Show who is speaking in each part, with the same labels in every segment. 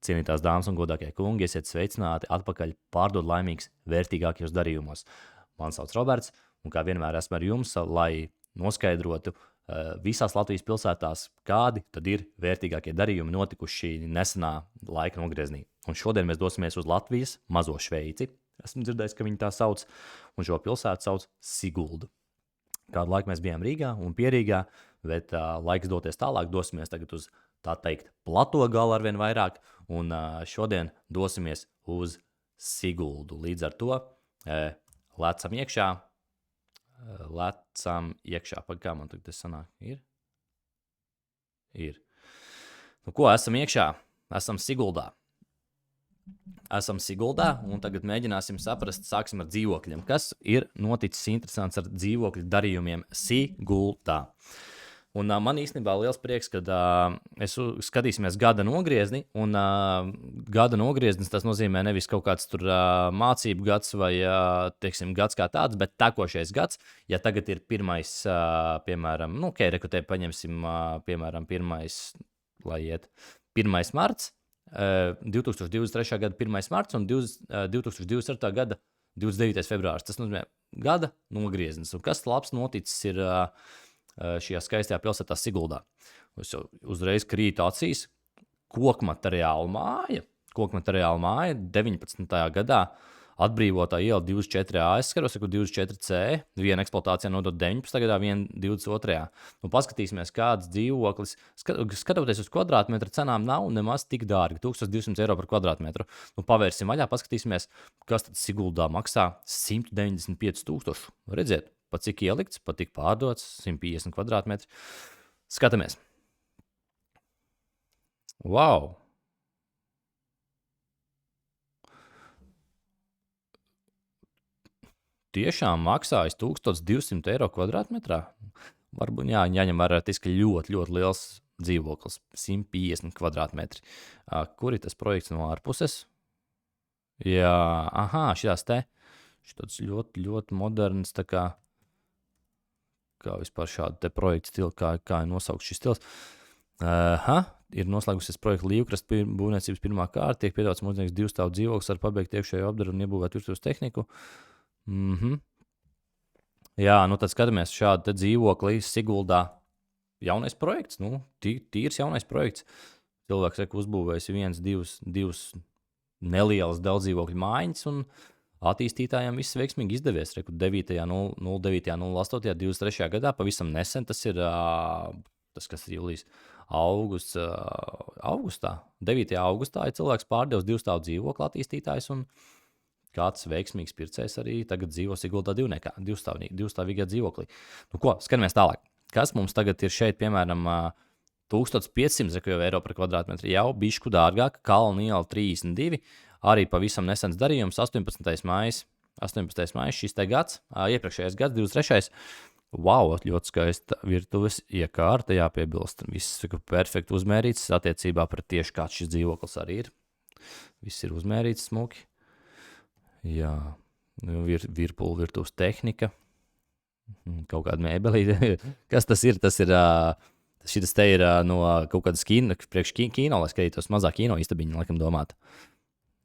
Speaker 1: Cienītās dāmas un godākie kungi, esiet sveicināti atpakaļ pārdod laimīgs vērtīgākajos darījumos. Mani sauc Roberts, un kā vienmēr esmu ar jums, lai noskaidrotu visās Latvijas pilsētās, kādi tad ir vērtīgākie darījumi notikuši nesenā laika nogrieznī. Un šodien mēs dosimies uz Latvijas mazo Šveici. Esmu dzirdējis, ka viņi tā sauc, un šo pilsētu sauc Siguldu. Kādu laiku mēs bijām Rīgā un Pierīgā, bet laiks doties tālāk, dosimies tagad uz tā teikt plato galu arvien vairāk, un šodien dosimies uz Siguldu. Līdz ar to lecam iekšā. Kā man tagad tas sanāk? Ir. Nu ko, esam iekšā? Esam Siguldā. Un tagad mēģināsim saprast, sāksim ar dzīvokļiem. Kas ir noticis interesants ar dzīvokļu darījumiem Siguldā? Un man īstenībā liels prieks, ka mēs skatīsimies gada nogriezni, un gada nogrieznis tas nozīmē nevis kaut kāds tur mācību gads vai, teiksim, gads kā tāds, bet tekošais gads. Ja tagad ir pirmais, piemēram, rekutē paņemsim, piemēram, 1. marts, 2023. gada 1. marts un 2024. gada 29. februārs. Tas nozīmē gada nogrieznis. Un kas labs noticis ir šajā skaistajā pilsētā Siguldā. Es jau uzreiz krītu acīs. Kokmateriāla māja 19. gadā atbrīvotā iela 24A, es skatos, ka 24C, viena eksploatācijā nodot 19. gadā, viena 22. Nu, paskatīsimies, kāds dzīvoklis, skatoties uz kvadrātmetru cenām, nav nemaz tik dārgi, 1200 eiro par kvadrātmetru. Nu, pavērsim vaļā, paskatīsimies, kas tad Siguldā maksā 195 000. Redziet, pat cik ielikts, pat tik pārdots, 150 kvadrātmetri. Skatāmies. Wow! Tiešām maksājas 1200 eiro kvadrātmetrā. Varbūt jāņem vērā, ka ļoti, ļoti liels dzīvoklis, 150 kvadrātmetri. Kur ir tas projekts no ārpuses? Jā, šis ļoti, ļoti moderns, tā kā vispār šādu te projektu stilu, kā ir nosaukts šis stils. Ir noslēgusies projekta Līvkrasta būvniecības pirmā kārta, tiek piedāvāts mūsdienīgs 2-stāvu dzīvoklis ar pabeigtu iekšējo apdaru un iebūvēt virtuves tehniku. Jā, nu tad skatāmies šādu te dzīvokli Siguldā. Jaunais projekts, tīrs jaunais projekts. Cilvēks uzbūvējis 1-2 nelielas daudzdzīvokļu mājiņas un attīstītājiem viss veiksmīgi izdevies. 9.08.23. gadā, pavisam nesen, tas ir, kas ir jūlijas, augustā. 9. augustā ir cilvēks pārdevis 2-stāvu dzīvokli attīstītājs un kāds veiksmīgs pircējs arī tagad dzīvo Siguldā 2-stāvīgā dzīvoklī. Nu ko, skatāmies tālāk. Kas mums tagad ir šeit, piemēram, 1500 eiro par kvadrātmetru, jau bišku dārgāk, Kalnu iela 32, arī pavisam nesens darījums, 18. maijs, šis te gads, iepriekšējais gads, 23. Wow, ļoti skaista virtuves iekārta, jāpiebilst. Viss ir perfekti uzmērīts attiecībā pret tieši kāds šis dzīvoklis arī ir. Viss ir uzmērīts smuki. Jā, virpula virtuves tehnika, kaut kāda mēbelīte. Kas tas ir? Šis te ir no kaut kādas kino, lai skatītos mazā kino istabiņa, laikam domāt.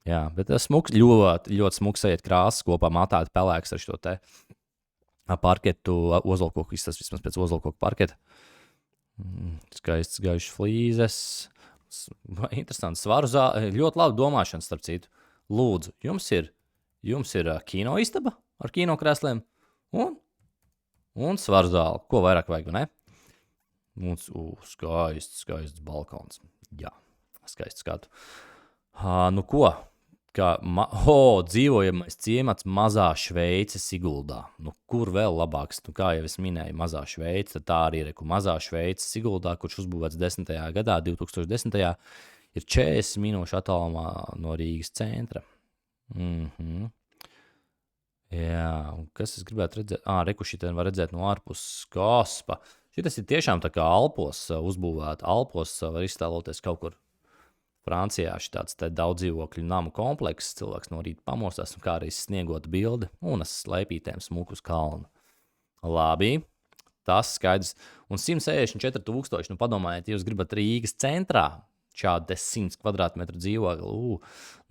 Speaker 1: Jā, bet tas smuks, ļoti, ļoti smuks ejiet krāsas kopā, matāti pelēks ar šo te parketu, ozolkoku, tas vismaz pēc ozolkoku parketa. Skaists gaišs flīzes. Interesants svaru zāle, ļoti labi domāšana, starp citu. Lūdzu, jums ir kino istaba ar kino krēsliem un svaru zāle. Ko vairāk vajag, ne? Skaists balkons. Jā, skaists skatu. Nu ko? Dzīvojamais ciemats mazā Šveice Siguldā. Nu, kur vēl labāks? Nu, kā jau es minēju, mazā Šveice, tad tā arī ir mazā Šveice Siguldā, kurš uzbūvēts 2010. Ir 40 minūšu attālumā no Rīgas centra. Jā, un kas es gribētu redzēt? Šitien var redzēt no ārpuses Kaspa. Šitas ir tiešām tā kā Alpos uzbūvēta. Alpos var iztēloties kaut kur Francijā šitāds daudz dzīvokļu namu komplekss. Cilvēks no rīta pamostās, un kā arī sniegota bilde un es slēpītēm smuku uz kalnu. Labi, tas skaidrs. Un 164 000, padomājiet, ja jūs gribat Rīgas centrā šāda 100 kvadrātmetru dzīvokli.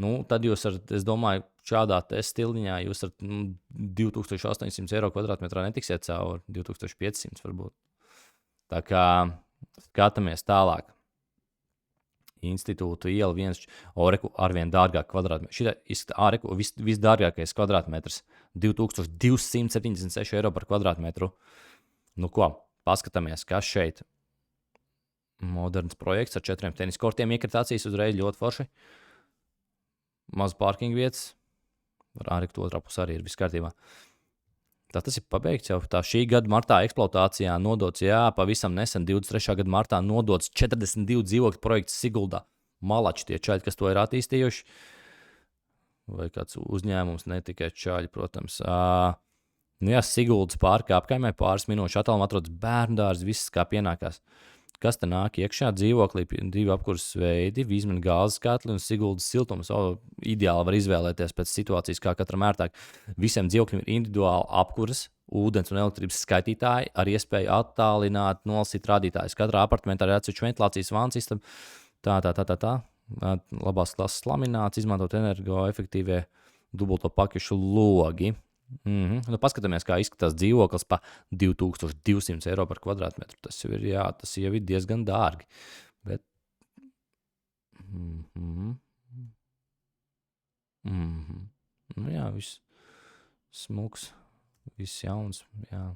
Speaker 1: Nu, tad jūs varat, es domāju, šādā stiliņā jūs ar 2800 eiro kvadrātmetrā netiksiet cauri, 2500 varbūt. Tā kā skatāmies tālāk. Institūta iela viens, Oreku arvien dārgāk kvadrātmetrs. Šitā izskatā Oreku visdārgākais kvadrātmetrs, 2276 eiro par kvadrātmetru. Nu ko, paskatāmies, kas šeit. Moderns projekts ar 4 tenis kortiem, iekritācijas uzreiz ļoti forši. Maz parkinga vietas. Ar Oreku otrā pusē arī ir viss kārtībā. Tā tas ir pabeigts jau. Tā šī gada martā eksploatācijā nodots, pavisam nesen, 23. gada martā nodots 42 dzīvokļu projekts Siguldā. Malači tie čaļi, kas to ir attīstījuši. Vai kāds uzņēmums, ne tikai čaļi, protams. Siguldas pārka apkaimē pāris minūšu attālumā atrodas bērndārs, viss kā pienākās. Kas te nāk iekšā dzīvoklī, 2 apkurses veidi, Vīzmena gāzes katli un Siguldas siltums. Ideāli var izvēlēties pēc situācijas, kā katram ērtāk. Visiem dzīvokļiem ir individuāli apkures, ūdens un elektrības skaitītāji ar iespēju attālināt, nolasīt rādītājus. Katrā apartamentā ir atsevišķa ventilācijas vāns sistēma. Tā. Labās klases lamināts, izmantot energoefektīvie dubulto pakešu logi. Nu, paskatāmies, kā izskatās dzīvoklis pa 2200 eiro par kvadrātmetru. Tas jau ir diezgan dārgi. Bet... Nu jā, viss smuks, viss jauns. Jā.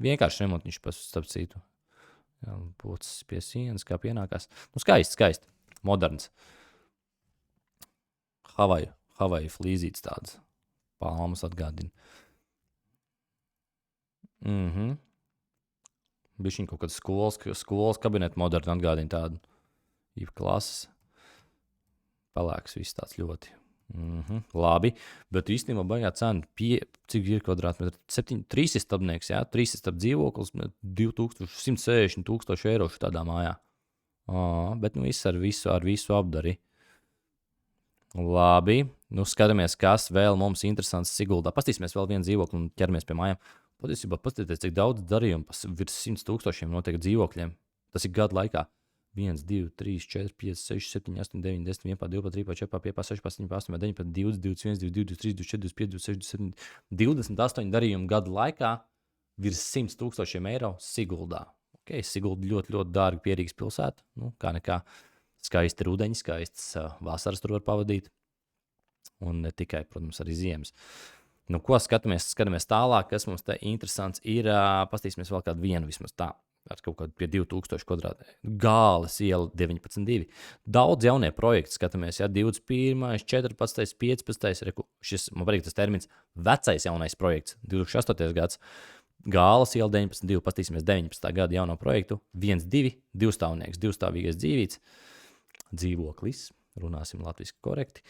Speaker 1: Vienkārši remontiņš starp citu. Pocis pie sienas, kā pienākās. Nu, skaisti. Moderns. Havaja flīzītes tādas. Palmas atgādina. Bišķiņ kaut kāds skolas kabineta moderni atgādina tādu. Īpa klases. Pelēks viss tāds ļoti. Labi, bet īstenībā baigā cena. Cik ir kvadrātmetri? 3 istabnieks, 3 istab dzīvoklis, 160 000 eiro tādā mājā. Bet nu viss ar visu apdari. Labi, nu skatāmies, kas vēl mums interesants Siguldā. Pastīsimies vēl vienu dzīvokli un ķeramies pie mājām. Patiesībā paskatieties, cik daudz darījumu virs 100 000 notiek dzīvokļiem. Tas ir gadu laikā. 1, 2, 3, 4, 5, 6, 7, 8, 9, 10, 11, 12, 13, 14, 15, 16, 17, 18, 19, 20, 21, 22, 23, 24, 25, 26, 27, 28 darījumu gadu laikā virs 100 000 eiro Siguldā. Sigulda ļoti, ļoti dārga, pierīgas pilsēta. Nu, kā nekā. Skaisti rudeņi, skaistas vasaras tur var pavadīt. Un ne tikai, protams, arī ziemas. Nu, ko skatāmies tālāk, kas mums te interesants ir. Pastīsimies vēl kādu vienu vismaz tā. Ar kaut kādu pie 2000 kvadrātmetru. Gāles iela 19.2. Daudz jaunie projekti skatāmies. 21, 14, 15. Šis, man patīk tas termins, vecais jaunais projekts. 2008. gads. Gāles iela 19.2. Pastīsimies 19. gada jauno projektu. 1-2, divstāvnieks, divstāvīgais dzīvoklis. Runāsim latviski korekti.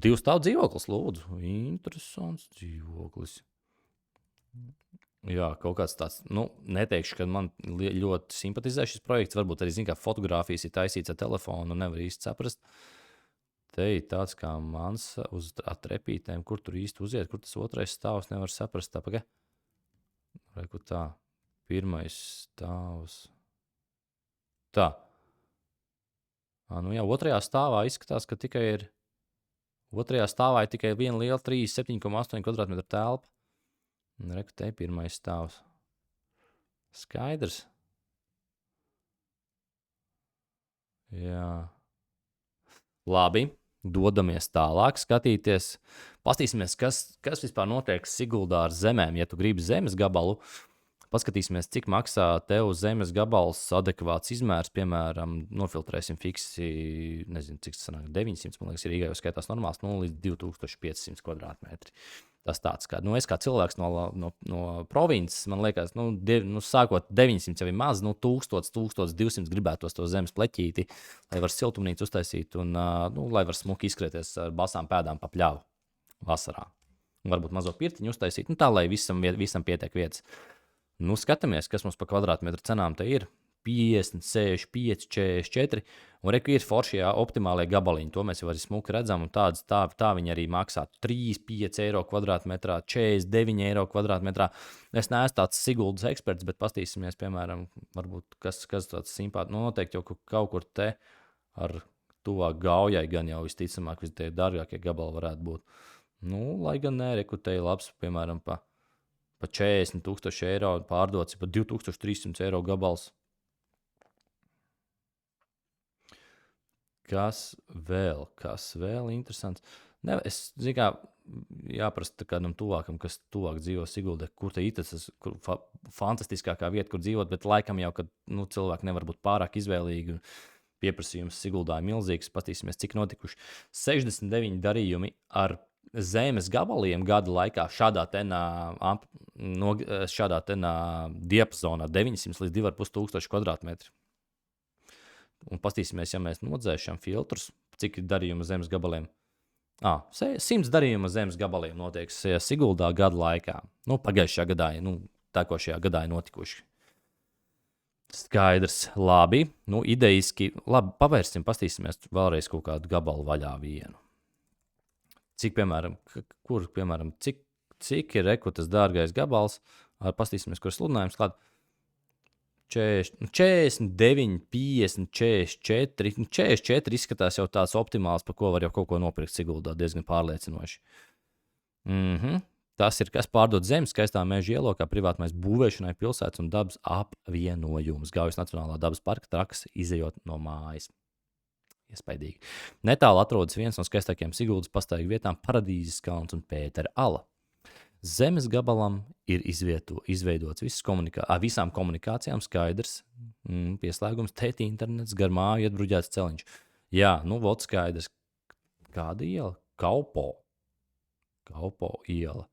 Speaker 1: Divstāv dzīvoklis, lūdzu. Interesants dzīvoklis. Jā, kaut kāds tāds, neteikšu, ka man ļoti simpatizē šis projekts. Varbūt arī, kā fotogrāfijas ir taisīts ar telefonu, nevar īsti saprast. Te ir tāds kā mans uz trepītēm, kur tur īsti uziet, kur tas otrais stāvs nevar saprast. Tā. Pirmais stāvs. Tā. Otrajā stāvā izskatās, ka tikai ir. Otrajā stāvā ir tikai viena liela 37,8 kvadrātmetru telpa. Te pirmais stāvs. Skaidrs. Jā. Labi. Dodamies tālāk, skatīties. Pastīsimies, kas vispār notiek Siguldā ar zemēm. Ja tu gribi zemes gabalu, paskatīsimies, cik maksā tev zemes gabals adekvāts izmērs. Piemēram, nofiltrēsim fiksi, nezinu, cik tas sanāk, 900, man liekas, ir Rīgā jau skaitās normāls, līdz 2500 kvadrātmetri. Tas tāds, es kā cilvēks no provinces, man liekas, sākot 900 jau ir maz, 1000, 1200 gribētos to zemes pleķīti, lai var siltumnīcu uztaisīt un, lai var smuki izskrieties ar basām pēdām pa pļāvu vasarā. Un varbūt mazo pirtiņu uztaisīt, tā, lai visam pietiek vietas. Skatāmies, kas mums pa kvadrātmetru cenām te ir. 50, 65, 44. Un reku ir foršie optimālie gabaliņi. To mēs jau arī smuki redzam. Un tā viņi arī maksā 3,5 eiro kvadrātmetrā, 49 eiro kvadrātmetrā. Es neesmu tāds Siguldas eksperts, bet pastīsimies, piemēram, varbūt kas tāds simpāts. Nu, noteikti jau kaut kur te ar tuvāk Gaujai gan jau visticamāk, tie dārgākie gabali varētu būt. Nu, lai gan nē, rekrutēji labs, piemēram, pa 40,000 eiro pārdots, pa 2,300 eiro gabals. Kas vēl interesants? Ne, es zinu, kā jāprasa kādam tuvākam, kas tuvāk dzīvo Siguldē, kur te ir tas fantastiskākā vieta, kur dzīvot, bet laikam jau, kad cilvēki nevar būt pārāk izvēlīgi. Pieprasījums Siguldā ir milzīgs. Patīsimies, cik notikuši 69 darījumi ar zemes gabaliem gada laikā šādā diapazonā 900 līdz 2,500 kvadrātmetri. Un paskatīsimies, ja mēs nodzēšam filtrus, cik ir darījuma zemes gabaliem. 100 darījuma zemes gabaliem notiek Siguldā gada laikā. Pagājušajā gadā, tekošajā gadā ir notikuši. Skaidrs, labi. Idejiski, labi, pavērsim, paskatīsimies vēlreiz kaut kādu gabalu vaļā vienu. Cik, piemēram, cik ir tas dārgais gabals, paskatīsimies, kur ir sludinājums klāt. 49, 50, 44. 44 izskatās jau tāds optimāls, par ko var jau kaut ko nopirkt Siguldā, diezgan pārliecinoši. Tas ir, kas pārdod zemi skaistā meža ielokā, privātmais būvēšanai, pilsētas un dabas apvienojums. Gaujas Nacionālā dabas parka traks, izejot no mājas. Iespaidīgi. Netālu atrodas viens no skaistākajiem Siguldas pastaigu vietām - Paradīzes kalns un Pētera ala. Zemes gabalam ir izveidots visām komunikācijām skaidrs, pieslēgums, tēti internets, gar māju ietbruģēts celiņš. Jā, vot skaidrs. Kāda iela? Kaupo iela.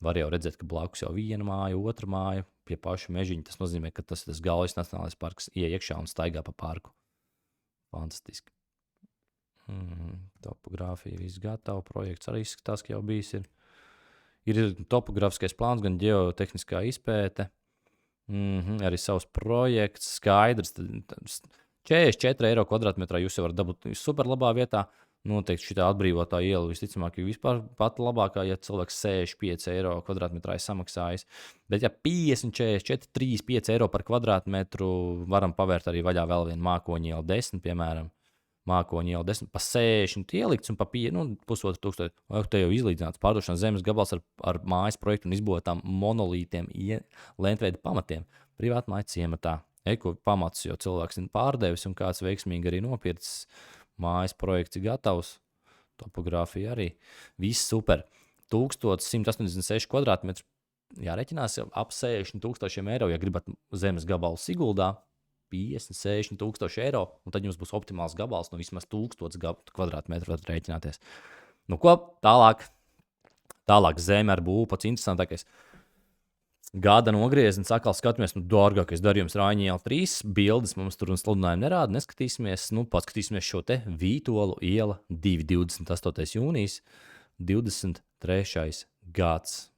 Speaker 1: Var jau redzēt, ka blakus jau viena māja, otra māja, pie paša mežiņa. Tas nozīmē, ka tas ir tas Gaujas Nacionālais parks, iekšā un staigā pa parku. Fantastiski. Topogrāfija, viss gatava, projekts arī izskatās, ka jau bijis ir. Ir topografiskais plāns, gan ģeotehniskā izpēte, arī savs projekts, skaidrs. 44 eiro kvadrātmetrā jūs jau varat dabūt superlabā vietā. Noteikti šī atbrīvotā iela visticamāk ir vispār pati labākā, ja cilvēks 65 eiro kvadrātmetrā ir samaksājis. Bet ja 50, 44, 35 eiro par kvadrātmetru varam pavērt arī vaļā vēl vienu Mākoņu ielu 10, piemēram. Mākoņu ielu 10, pa 60 ielikts un pa 1,5 te jau izlīdzināts pārdošanas zemes gabals ar mājas projektu un izbūvētām monolītiem, lentveida pamatiem. Privāta māja ciematā. Eko pamats, jo cilvēks ir pārdevis un kāds veiksmīgi arī nopircis. Mājas projekts ir gatavs. Topogrāfija arī. Viss super. 1186 kvadrātmetri. Jāreķinās jau ap 60,000 eiro, ja gribat zemes gabalu Siguldā. 50, 60,000 eiro, un tad jums būs optimāls gabals, vismaz 1000 kvadrātmetru varat rēķināties. Ko tālāk? Tālāk zeme ar būvu, pats interesantākais. Gada nogrieznis, atkal skatāmies, dārgākais darījums Rāņa iela 3, bildes mums tur un sludinājumu nerāda, neskatīsimies, paskatīsimies šo te Vītolu iela 2, 28. jūnijas, 23. gads.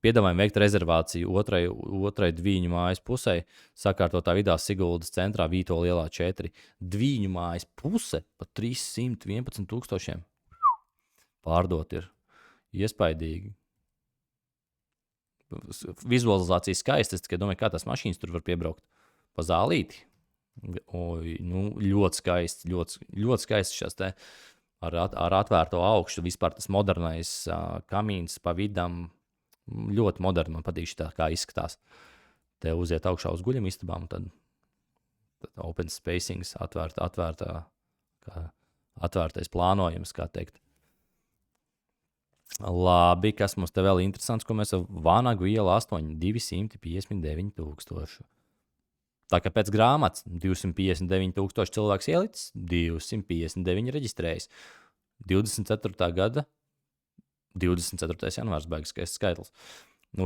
Speaker 1: Piedāvājam veikt rezervāciju otrai Dvīņu mājas pusē, sakārtotā vidā Siguldas centrā Vītola ielā 4. Dvīņu mājas puse pa 311,000. Pārdot ir iespaidīgi. Vizualizācija skaista, es tikai domāju, kā tās mašīnas tur var piebraukt. Pa zālīti. Ļoti skaisti, ļoti skaisti šās te ar atvērto augšu, vispār tas modernais kamīns pa vidam. Ļoti moderni, man patīk šitā, kā izskatās. Te uziet augšā uz guļam istabām, tad open spacings, atvērtais plānojums, kā teikt. Labi, kas mums te vēl interesants, ko mēs Vānagu iela 8, 259,000. Tā kā pēc grāmatas 259,000 cilvēks ielicis, 259 reģistrējis. 24. gada 24. janvārs beigas skaists skaitlis.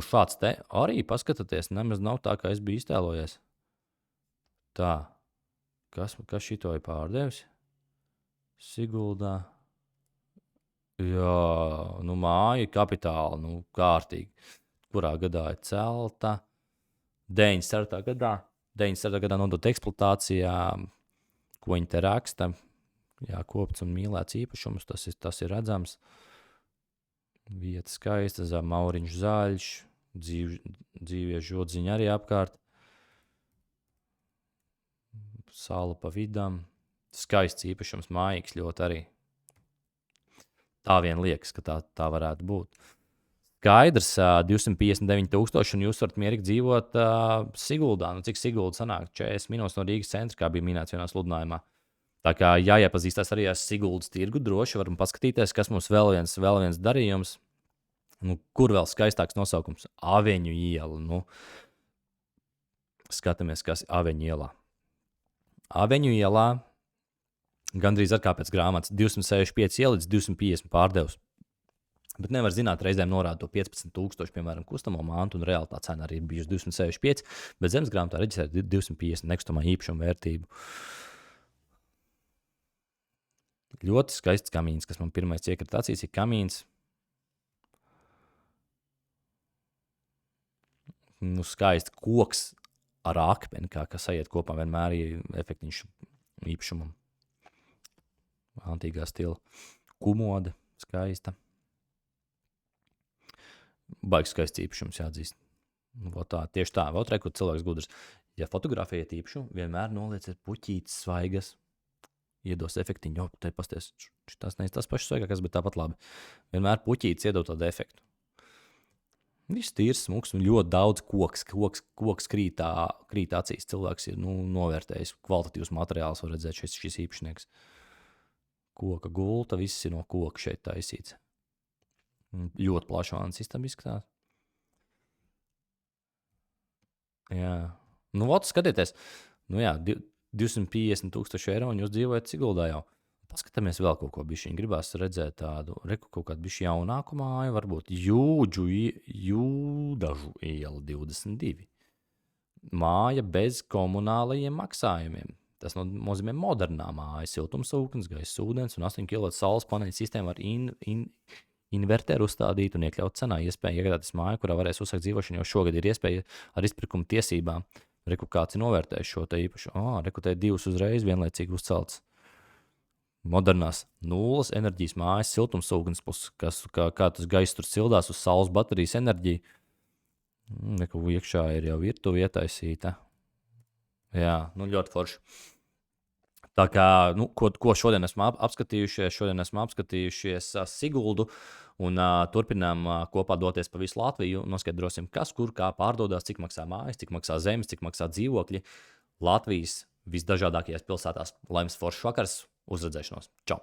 Speaker 1: Šāds te arī paskatieties, nemaz nav tā, kā es biju iztēlojies. Tā, kas šito ir pārdevis? Siguldā. Jā, māja kapitāla, kārtīgi. Kurā gadā ir celta? 94. gadā nodot eksploatācijā, ko viņi te raksta. Jā, kopts un mīlēts īpašums, tas ir redzams. Vieta skaista, mauriņš zaļš, dzīvie žodziņi arī apkārt. Sāla pa vidam. Skaists īpašums, mājīgs ļoti arī. Tā vien liekas, ka tā varētu būt. Skaidrs, 259,000, un jūs varat mierīgi dzīvot Siguldā. Nu, cik Sigulda sanāk? 40 minūtes no Rīgas centra, kā bija minēts vienā sludinājumā. Tā kā jāiepazīstās arī ar Siguldas tirgu, droši varam paskatīties, kas mums vēl viens darījums. Nu, kur vēl skaistāks nosaukums? Aveņu iela. Nu, skatāmies, kas ir Aveņu ielā. Aveņu ielā gandrīz ar kā pēc grāmatas 265 ielīdz 250 pārdevs. Bet nevar zināt, reizēm norāda to 15,000, piemēram, kustamo mantu, un reāli tā cena arī ir bijusi 265, bet zemes grāmatā reģistrēta 250 nekustamā īpašuma vērtību. Ļoti skaists kamīns, kas man pirmais iekrita acīs, ir kamīns. Nu, skaists koks ar akmeni, kas aiziet kopā, vienmēr ir efektiņš īpašumam. Antīgā stila. Kumode, skaista. Baigs skaists īpašums jāatzīst. Tieši tā, vēl rekur cilvēks gudrs. Ja fotografējat īpašumu, vienmēr nolieciet puķītes svaigas. Iedos efektiņu, jo te pasties, tas nevis tas pašs svaigākais, bet tāpat labi. Vienmēr puķītes iedod tādu efektu. Viss tīrs, smuks un ļoti daudz koks krīt acīs. Cilvēks ir novērtējis kvalitatīvs materiāls, var redzēt šis īpašnieks. Koka gulta, viss ir no koka šeit taisīts. Ļoti plaši vāns istam izskatās. Jā. Nu, skatieties. Nu jā, 250,000 eiro, un jūs dzīvojat Siguldā jau. Paskatāmies vēl kaut ko bišķiņ. Gribās redzēt tādu, kaut kādu bišķi jaunāku māju, varbūt Jūdažu iela 22. Māja bez komunālajiem maksājumiem. Tas nozīmē modernā māja, siltums ūdens, gaisa ūdens un 8 kW saules paneļu sistēmu ar inverteru uzstādīt un iekļaut cenā. Iespēja iegādāties māju, kurā varēs uzsākt dzīvošanu, jo šogad ir iespēja ar izpirkuma tiesībām. Reku kāds ir novērtējis šo te īpašu. Reku te 2 uzreiz vienlaicīgi uzcelts. Modernās nulles enerģijas mājas, siltumsūknis, kā tas gaiss tur sildās uz saules baterijas enerģiju. Reku iekšā ir jau virtuve ietaisīta. Jā, ļoti forši. Tā kā, ko šodien esmu apskatījušies Siguldu un turpinām kopā doties pa visu Latviju. Noskaidrosim, kas, kur, kā pārdodās, cik maksā mājas, cik maksā zemes, cik maksā dzīvokļi. Latvijas visdažādākajās pilsētās. Laimes foršs vakars, uz redzēšanos. Čau!